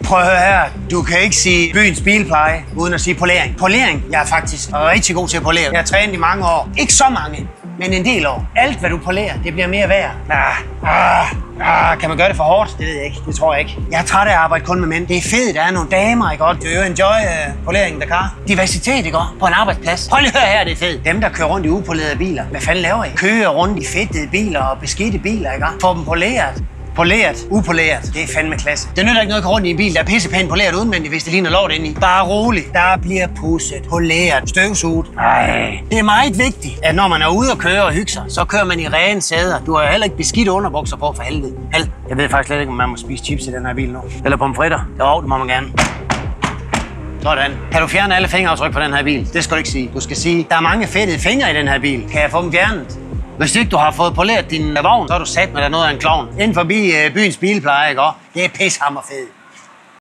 Prøv at høre her. Du kan ikke sige byens bilpleje, uden at sige polering. Polering? Jeg er faktisk rigtig god til at polere. Jeg har trænet i mange år. Ikke så mange, men en del år. Alt, hvad du polerer, det bliver mere værd. Kan man gøre det for hårdt? Det ved jeg ikke. Det tror jeg ikke. Jeg er træt af at arbejde kun med mænd. Det er fedt, der er nogle damer, ikke godt? Du enjoy poleringen, der kan. Diversitet, ikke godt? På en arbejdsplads. Hold lige hør her, det er fedt. Dem, der kører rundt i upolerede biler. Hvad fanden laver I? Kører rundt i fedtede biler og beskidte biler, ikke godt? Få dem poleret. Poleret, upoleret. Det er fandme klasse. Det nytter ikke noget at gå rundt i en bil, der er pissepænt poleret udvendigt, hvis det ligner lort inde i. Bare rolig. Der bliver pudset, poleret, støvsuget. Det er meget vigtigt, at når man er ude og køre og hygge sig, så kører man i rene sæder. Du har heller ikke beskidt underbukser på for helvede. Jeg ved faktisk slet ikke, om man må spise chips i den her bil nu. Eller pomfritter. Jo, det må man gerne. Sådan. Kan du fjerne alle fingeraftryk på den her bil? Det skal du ikke sige. Du skal sige, der er mange fedtede fingre i den her bil. Kan jeg få dem fjernet? Hvis ikke du har fået poleret din vogn, så er du sat med dig noget af en klovn. Inden forbi byens bilpleje, ikke? Det er pishammer fedt.